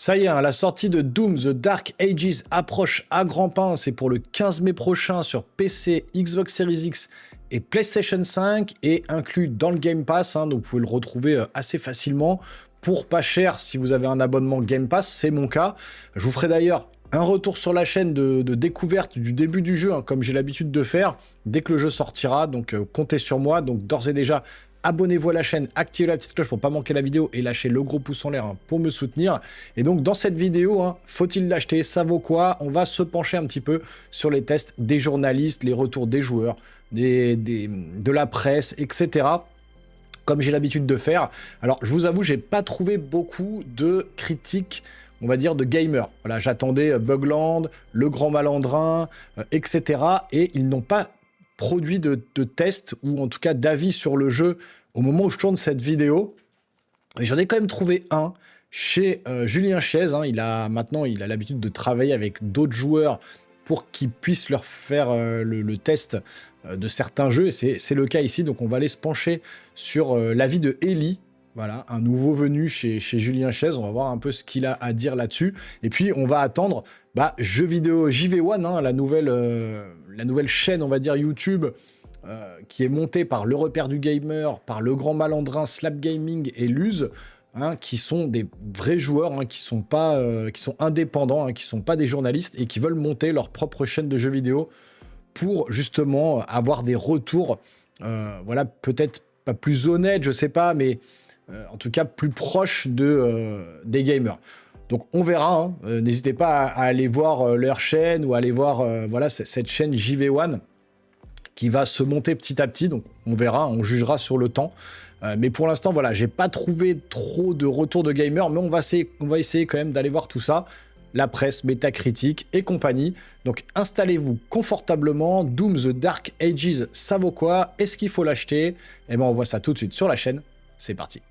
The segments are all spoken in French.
Ça y est, hein, la sortie de Doom The Dark Ages approche à grands pas. C'est pour le 15 mai prochain sur PC, Xbox Series X et PlayStation 5 et inclus dans le Game Pass. Donc vous pouvez le retrouver assez facilement pour pas cher si vous avez un abonnement Game Pass. C'est mon cas. Je vous ferai d'ailleurs un retour sur la chaîne de découverte du début du jeu, comme j'ai l'habitude de faire, dès que le jeu sortira. Donc comptez sur moi. Donc d'ores et déjà, abonnez-vous à la chaîne, activez la petite cloche pour pas manquer la vidéo et lâchez le gros pouce en l'air pour me soutenir. Et donc dans cette vidéo, faut-il l'acheter, ça vaut quoi? On va se pencher un petit peu sur les tests des journalistes, les retours des joueurs, de la presse, etc. Comme j'ai l'habitude de faire. Alors je vous avoue, j'ai pas trouvé beaucoup de critiques, on va dire, de gamers. Voilà, j'attendais Bugland, Le Grand Malandrin, etc. Et ils n'ont pas produit de tests, ou en tout cas d'avis sur le jeu au moment où je tourne cette vidéo. Et j'en ai quand même trouvé un chez Julien Chiez. Maintenant, il a l'habitude de travailler avec d'autres joueurs pour qu'ils puissent leur faire le test de certains jeux. Et c'est le cas ici. Donc on va aller se pencher sur l'avis de Eli. Voilà, un nouveau venu chez Julien Chiez. On va voir un peu ce qu'il a à dire là-dessus. Et puis, on va attendre Jeux vidéo JV1, la nouvelle chaîne, on va dire, YouTube, qui est montée par Le Repère du Gamer, par Le Grand Malandrin, Slap Gaming et Luz, qui sont des vrais joueurs, qui sont indépendants, qui sont pas des journalistes et qui veulent monter leur propre chaîne de jeux vidéo pour, justement, avoir des retours, voilà, peut-être pas plus honnêtes, je sais pas, mais... en tout cas, plus proche des gamers. Donc, on verra. N'hésitez pas à aller voir leur chaîne ou à aller voir voilà, cette chaîne JV1 qui va se monter petit à petit. Donc, on verra, on jugera sur le temps. Mais pour l'instant, voilà, j'ai pas trouvé trop de retours de gamers, mais on va essayer quand même d'aller voir tout ça. La presse, Metacritic et compagnie. Donc, installez-vous confortablement. Doom The Dark Ages, ça vaut quoi? Est-ce qu'il faut l'acheter? Eh bien, on voit ça tout de suite sur la chaîne. C'est parti.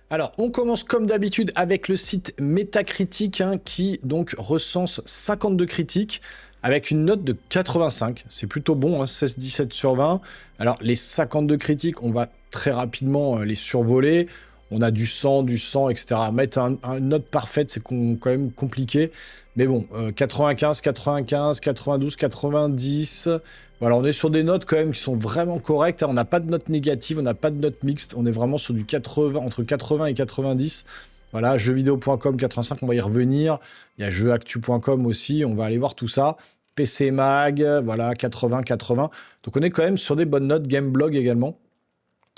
Alors, on commence comme d'habitude avec le site Metacritic qui donc recense 52 critiques avec une note de 85. C'est plutôt bon, 16-17 sur 20. Alors, les 52 critiques, on va très rapidement les survoler. On a du 100, etc. Mettre une note parfaite, c'est quand même compliqué. Mais bon, 95, 92, 90... Voilà, on est sur des notes quand même qui sont vraiment correctes. On n'a pas de notes négatives, on n'a pas de notes mixtes. On est vraiment sur du 80, entre 80 et 90. Voilà, jeuxvideo.com 85, on va y revenir. Il y a jeuxactu.com aussi, on va aller voir tout ça. PC Mag, voilà, 80. Donc on est quand même sur des bonnes notes. Gameblog également.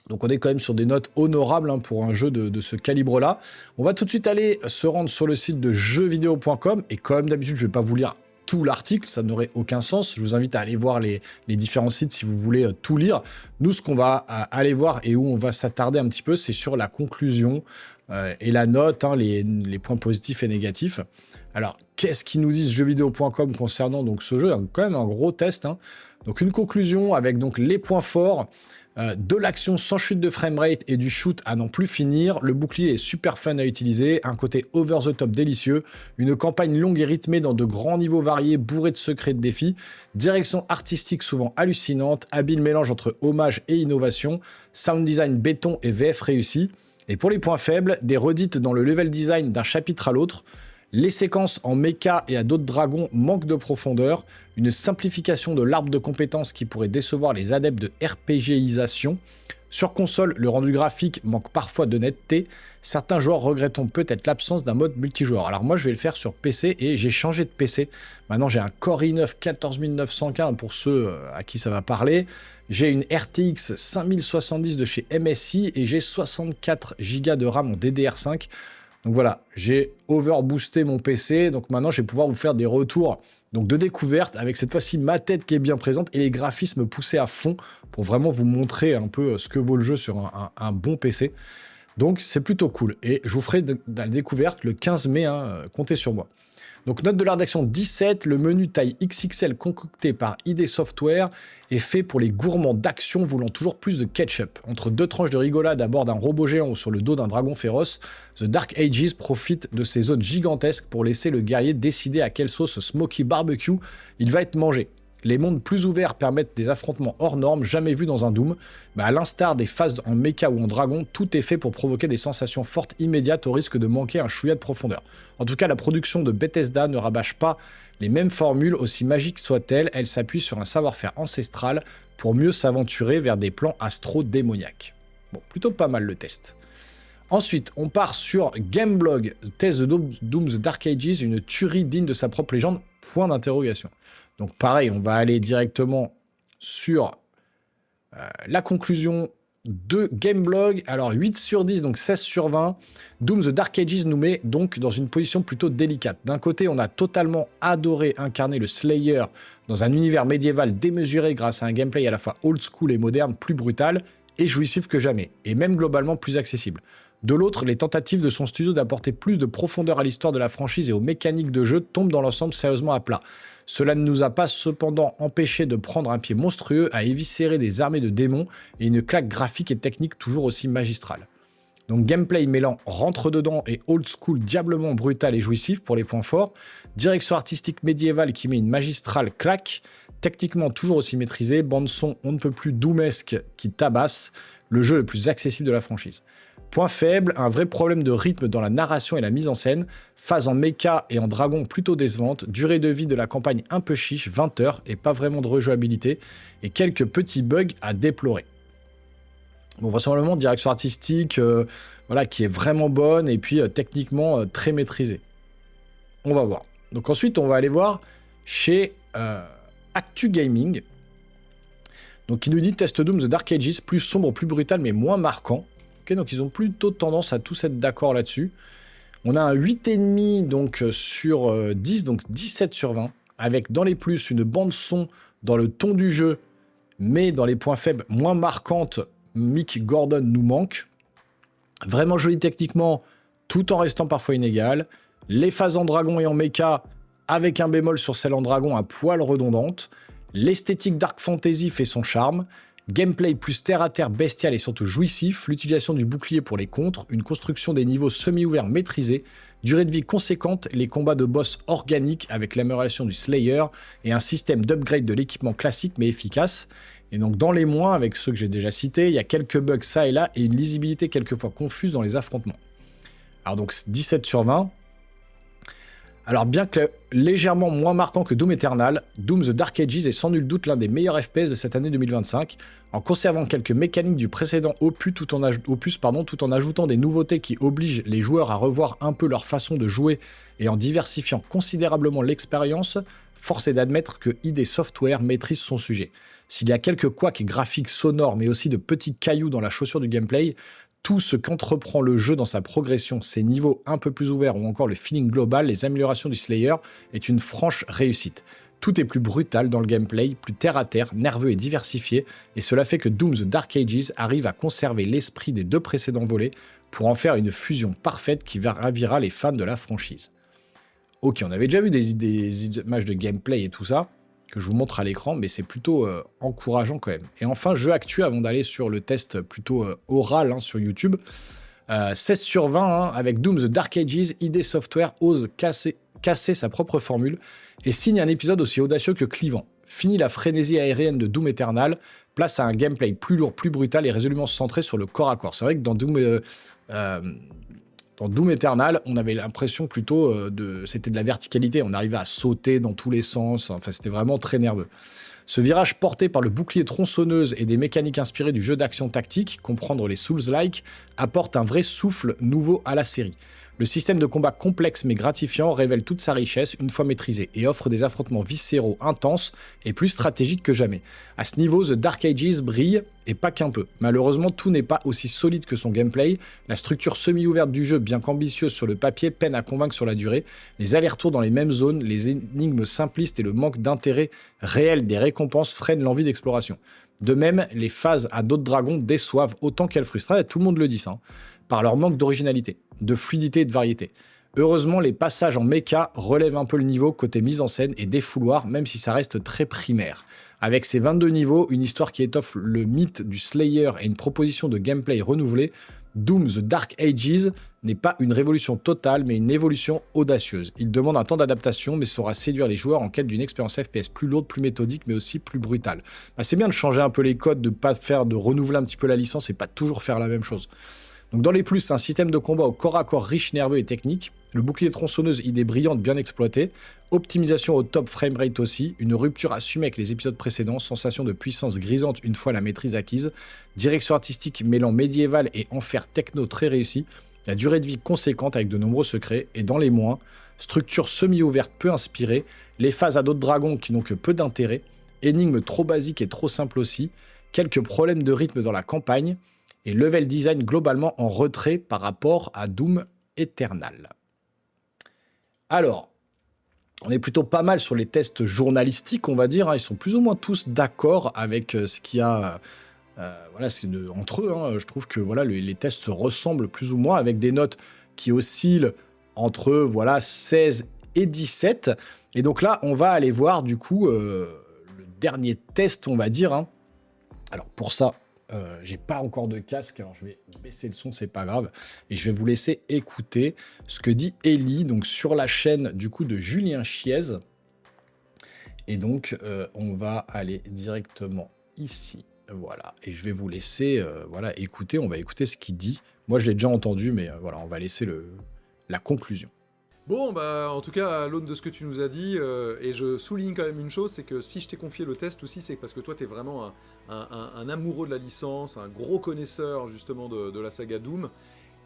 Donc on est quand même sur des notes honorables pour un jeu de ce calibre-là. On va tout de suite aller se rendre sur le site de jeuxvideo.com. Et comme d'habitude, je ne vais pas vous lire tout l'article, ça n'aurait aucun sens. Je vous invite à aller voir les différents sites si vous voulez tout lire. Nous, ce qu'on va aller voir et où on va s'attarder un petit peu, c'est sur la conclusion et la note, les points positifs et négatifs. Alors, qu'est-ce qu'ils nous disent jeuxvideo.com concernant donc ce jeu? Quand même un gros test. Donc, une conclusion avec donc les points forts. De l'action sans chute de framerate et du shoot à n'en plus finir. Le bouclier est super fun à utiliser, un côté over the top délicieux, une campagne longue et rythmée dans de grands niveaux variés, bourrés de secrets et de défis, direction artistique souvent hallucinante, habile mélange entre hommage et innovation, sound design béton et VF réussi. Et pour les points faibles, des redites dans le level design d'un chapitre à l'autre, les séquences en mecha et à d'autres dragons manquent de profondeur, une simplification de l'arbre de compétences qui pourrait décevoir les adeptes de RPGisation. Sur console, le rendu graphique manque parfois de netteté. Certains joueurs regrettent peut-être l'absence d'un mode multijoueur. Alors moi, je vais le faire sur PC et j'ai changé de PC. Maintenant, j'ai un Core i9 14915 pour ceux à qui ça va parler. J'ai une RTX 5070 de chez MSI et j'ai 64 Go de RAM en DDR5. Donc voilà, j'ai overboosté mon PC, donc maintenant je vais pouvoir vous faire des retours donc de découverte avec cette fois-ci ma tête qui est bien présente et les graphismes poussés à fond pour vraiment vous montrer un peu ce que vaut le jeu sur un bon PC. Donc c'est plutôt cool et je vous ferai de la découverte le 15 mai, comptez sur moi. Donc note de la rédaction 17, le menu taille XXL concocté par ID Software est fait pour les gourmands d'action voulant toujours plus de ketchup. Entre deux tranches de rigolade à bord d'un robot géant ou sur le dos d'un dragon féroce, The Dark Ages profite de ces zones gigantesques pour laisser le guerrier décider à quelle sauce smoky barbecue il va être mangé. Les mondes plus ouverts permettent des affrontements hors normes jamais vus dans un Doom, mais à l'instar des phases en mecha ou en dragon, tout est fait pour provoquer des sensations fortes immédiates au risque de manquer un chouïa de profondeur. En tout cas, la production de Bethesda ne rabâche pas les mêmes formules, aussi magiques soient-elles, elle s'appuie sur un savoir-faire ancestral pour mieux s'aventurer vers des plans astro-démoniaques. Bon, plutôt pas mal le test. Ensuite, on part sur Gameblog, test de Doom The Dark Ages, une tuerie digne de sa propre légende, point d'interrogation. Donc pareil, on va aller directement sur la conclusion de Gameblog. Alors 8 sur 10, donc 16 sur 20. Doom The Dark Ages nous met donc dans une position plutôt délicate. D'un côté, on a totalement adoré incarner le Slayer dans un univers médiéval démesuré grâce à un gameplay à la fois old school et moderne, plus brutal et jouissif que jamais, et même globalement plus accessible. De l'autre, les tentatives de son studio d'apporter plus de profondeur à l'histoire de la franchise et aux mécaniques de jeu tombent dans l'ensemble sérieusement à plat. Cela ne nous a pas cependant empêché de prendre un pied monstrueux à éviscérer des armées de démons et une claque graphique et technique toujours aussi magistrale. Donc gameplay mêlant rentre-dedans et old school diablement brutal et jouissif pour les points forts, direction artistique médiévale qui met une magistrale claque, techniquement toujours aussi maîtrisée, bande-son on ne peut plus doomesque qui tabasse, le jeu le plus accessible de la franchise. Point faible, un vrai problème de rythme dans la narration et la mise en scène, phase en mecha et en dragon plutôt décevante, durée de vie de la campagne un peu chiche, 20 heures et pas vraiment de rejouabilité, et quelques petits bugs à déplorer. Bon, vraisemblablement, direction artistique voilà, qui est vraiment bonne et puis techniquement très maîtrisée. On va voir. Donc ensuite, on va aller voir chez Actu Gaming, donc qui nous dit test Doom The Dark Ages, plus sombre, plus brutal mais moins marquant. Donc ils ont plutôt tendance à tous être d'accord là-dessus. On a un 8,5 donc, sur 10, donc 17 sur 20, avec dans les plus une bande-son dans le ton du jeu, mais dans les points faibles moins marquantes, Mick Gordon nous manque. Vraiment joli techniquement, tout en restant parfois inégal. Les phases en dragon et en mecha, avec un bémol sur celle en dragon à poil redondante. L'esthétique Dark Fantasy fait son charme. Gameplay plus terre-à-terre bestial et surtout jouissif, l'utilisation du bouclier pour les contres, une construction des niveaux semi-ouverts maîtrisée, durée de vie conséquente, les combats de boss organiques avec l'amélioration du Slayer et un système d'upgrade de l'équipement classique mais efficace. Et donc dans les moins, avec ceux que j'ai déjà cités, il y a quelques bugs ça et là et une lisibilité quelquefois confuse dans les affrontements. Alors donc 17 sur 20. Alors bien que légèrement moins marquant que Doom Eternal, Doom The Dark Ages est sans nul doute l'un des meilleurs FPS de cette année 2025, en conservant quelques mécaniques du précédent opus tout en ajoutant des nouveautés qui obligent les joueurs à revoir un peu leur façon de jouer et en diversifiant considérablement l'expérience, force est d'admettre que ID Software maîtrise son sujet. S'il y a quelques couacs graphiques sonores mais aussi de petits cailloux dans la chaussure du gameplay, tout ce qu'entreprend le jeu dans sa progression, ses niveaux un peu plus ouverts ou encore le feeling global, les améliorations du Slayer, est une franche réussite. Tout est plus brutal dans le gameplay, plus terre-à-terre, nerveux et diversifié, et cela fait que Doom The Dark Ages arrive à conserver l'esprit des deux précédents volets pour en faire une fusion parfaite qui ravira les fans de la franchise. Ok, on avait déjà vu des images de gameplay et tout ça, que je vous montre à l'écran, mais c'est plutôt encourageant quand même. Et enfin, jeu actu, avant d'aller sur le test plutôt oral sur YouTube, 16 sur 20, avec Doom The Dark Ages, ID Software ose casser sa propre formule et signe un épisode aussi audacieux que clivant. Fini la frénésie aérienne de Doom Eternal, place à un gameplay plus lourd, plus brutal et résolument centré sur le corps à corps. C'est vrai que dans Doom Eternal, on avait l'impression plutôt c'était de la verticalité, on arrivait à sauter dans tous les sens, enfin c'était vraiment très nerveux. Ce virage porté par le bouclier tronçonneuse et des mécaniques inspirées du jeu d'action tactique, comprendre les Souls-like, apporte un vrai souffle nouveau à la série. Le système de combat complexe mais gratifiant révèle toute sa richesse une fois maîtrisé et offre des affrontements viscéraux intenses et plus stratégiques que jamais. À ce niveau, The Dark Ages brille, et pas qu'un peu. Malheureusement, tout n'est pas aussi solide que son gameplay. La structure semi-ouverte du jeu, bien qu'ambitieuse sur le papier, peine à convaincre sur la durée. Les allers-retours dans les mêmes zones, les énigmes simplistes et le manque d'intérêt réel des récompenses freinent l'envie d'exploration. De même, les phases à dos de dragon déçoivent autant qu'elles frustrent. Tout le monde le dit ça, par leur manque d'originalité, de fluidité et de variété. Heureusement, les passages en mecha relèvent un peu le niveau côté mise en scène et défouloir, même si ça reste très primaire. Avec ses 22 niveaux, une histoire qui étoffe le mythe du Slayer et une proposition de gameplay renouvelée, Doom The Dark Ages n'est pas une révolution totale, mais une évolution audacieuse. Il demande un temps d'adaptation, mais saura séduire les joueurs en quête d'une expérience FPS plus lourde, plus méthodique, mais aussi plus brutale. Bah, c'est bien de changer un peu les codes, de renouveler un petit peu la licence et pas toujours faire la même chose. Donc dans les plus, un système de combat au corps à corps riche, nerveux et technique, le bouclier tronçonneuse, idée brillante, bien exploitée, optimisation au top framerate aussi, une rupture assumée avec les épisodes précédents, sensation de puissance grisante une fois la maîtrise acquise, direction artistique mêlant médiéval et enfer techno très réussi, la durée de vie conséquente avec de nombreux secrets, et dans les moins, structure semi-ouverte peu inspirée, les phases à dos de dragon qui n'ont que peu d'intérêt, énigmes trop basiques et trop simples aussi, quelques problèmes de rythme dans la campagne, et level design globalement en retrait par rapport à Doom Eternal. Alors, on est plutôt pas mal sur les tests journalistiques, on va dire. Hein. Ils sont plus ou moins tous d'accord avec ce qu'il y a voilà, entre eux. Hein. Je trouve que voilà, les tests se ressemblent plus ou moins avec des notes qui oscillent entre voilà, 16 et 17. Et donc là, on va aller voir du coup le dernier test, on va dire. Hein. Alors pour ça, j'ai pas encore de casque, alors je vais baisser le son, c'est pas grave, et je vais vous laisser écouter ce que dit Ellie, donc sur la chaîne du coup de Julien Chiez. Et donc on va aller directement ici, voilà, et je vais vous laisser voilà, écouter, on va écouter ce qu'il dit. Moi je l'ai déjà entendu, mais voilà, on va laisser la conclusion. Bon, bah, en tout cas, à l'aune de ce que tu nous as dit, et je souligne quand même une chose, c'est que si je t'ai confié le test aussi, c'est parce que toi, t'es vraiment un amoureux de la licence, un gros connaisseur, justement, de la saga Doom,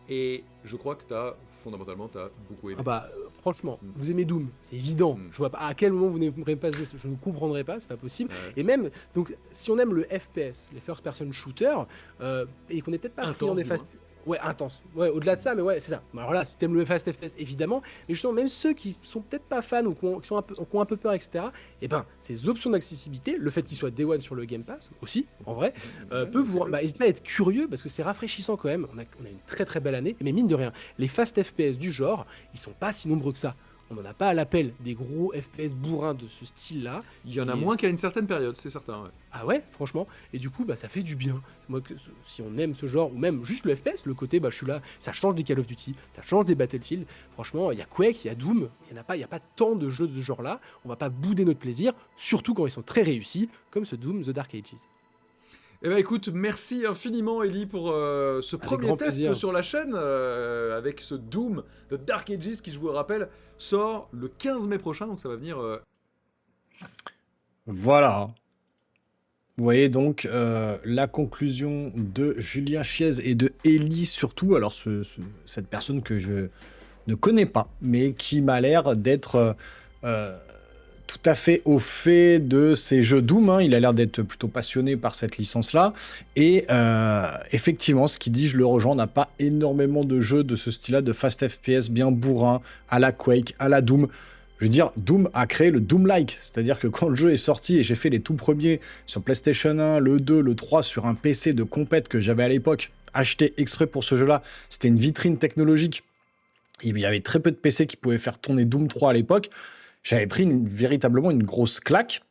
et je crois que fondamentalement, t'as beaucoup aimé. Ah bah, franchement, vous aimez Doom, c'est évident. Je vois pas à quel moment vous n'aimerez pas ce jeu, je ne comprendrai pas, c'est pas possible. Ouais. Et même, donc, si on aime le FPS, les first person shooters, et qu'on est peut-être pas friand des fast... Ouais, intense. Ouais, au-delà de ça, mais ouais, c'est ça. Alors là, si t'aimes le fast FPS, évidemment, mais justement, même ceux qui sont peut-être pas fans ou qui ont un peu peur, etc., et ben, ces options d'accessibilité, le fait qu'ils soient Day One sur le Game Pass, aussi, en vrai, peut vous... n'hésitez pas à être curieux, parce que c'est rafraîchissant quand même. On a une très très belle année, mais mine de rien, les fast FPS du genre, ils sont pas si nombreux que ça. On n'en a pas à l'appel des gros FPS bourrins de ce style-là. Il y en a moins qu'à une certaine période, c'est certain. Ouais. Ah ouais, franchement. Et du coup, bah, ça fait du bien. Moi, si on aime ce genre, ou même juste le FPS, le côté, bah, je suis là, ça change des Call of Duty, ça change des Battlefield. Franchement, il y a Quake, il y a Doom, il n'y a pas tant de jeux de ce genre-là. On va pas bouder notre plaisir, surtout quand ils sont très réussis, comme ce Doom The Dark Ages. Eh ben écoute, merci infiniment Ellie pour ce premier test plaisir. Sur la chaîne avec ce Doom de Dark Ages qui, je vous le rappelle, sort le 15 mai prochain, donc ça va venir... Voilà. Vous voyez donc la conclusion de Julien Chiez et de Ellie surtout, alors cette personne que je ne connais pas, mais qui m'a l'air d'être... tout à fait au fait de ces jeux Doom, hein. Il a l'air d'être plutôt passionné par cette licence-là, et effectivement, ce qu'il dit, je le rejoins, on n'a pas énormément de jeux de ce style-là, de fast FPS bien bourrin, à la Quake, à la Doom. Je veux dire, Doom a créé le Doom-like, c'est-à-dire que quand le jeu est sorti, et j'ai fait les tout premiers sur PlayStation 1, le 2, le 3, sur un PC de compète que j'avais à l'époque acheté exprès pour ce jeu-là, c'était une vitrine technologique, il y avait très peu de PC qui pouvaient faire tourner Doom 3 à l'époque. J'avais pris véritablement une grosse claque.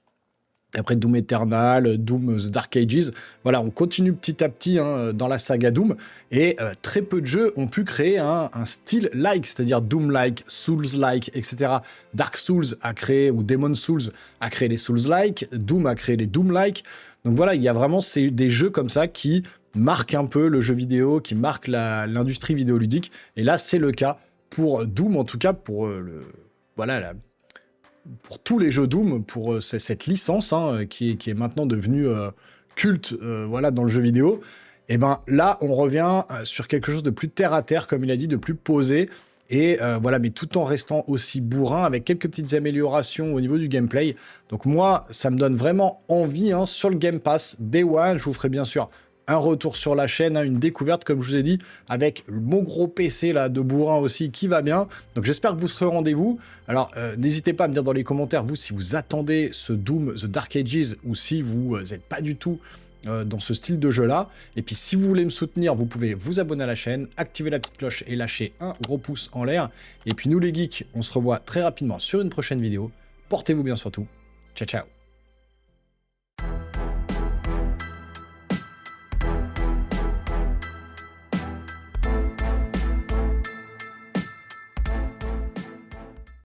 Après Doom Eternal, Doom The Dark Ages, voilà, on continue petit à petit hein, dans la saga Doom, et très peu de jeux ont pu créer un style-like, c'est-à-dire Doom-like, Souls-like, etc. Dark Souls a créé, ou Demon Souls a créé les Souls-like, Doom a créé les Doom-like, donc voilà, il y a vraiment des jeux comme ça qui marquent un peu le jeu vidéo, qui marquent l'industrie vidéoludique, et là c'est le cas pour Doom, en tout cas pour pour tous les jeux Doom, pour cette licence hein, qui est maintenant devenue culte voilà, dans le jeu vidéo, et ben là on revient sur quelque chose de plus terre à terre, comme il a dit, de plus posé, et voilà, mais tout en restant aussi bourrin, avec quelques petites améliorations au niveau du gameplay. Donc moi, ça me donne vraiment envie hein, sur le Game Pass Day One. Je vous ferai bien sûr un retour sur la chaîne, hein, une découverte, comme je vous ai dit, avec mon gros PC là de bourrin aussi qui va bien. Donc j'espère que vous serez au rendez-vous. Alors n'hésitez pas à me dire dans les commentaires, vous, si vous attendez ce Doom The Dark Ages, ou si vous n'êtes pas du tout dans ce style de jeu-là. Et puis si vous voulez me soutenir, vous pouvez vous abonner à la chaîne, activer la petite cloche et lâcher un gros pouce en l'air. Et puis nous les geeks, on se revoit très rapidement sur une prochaine vidéo. Portez-vous bien surtout. Ciao, ciao.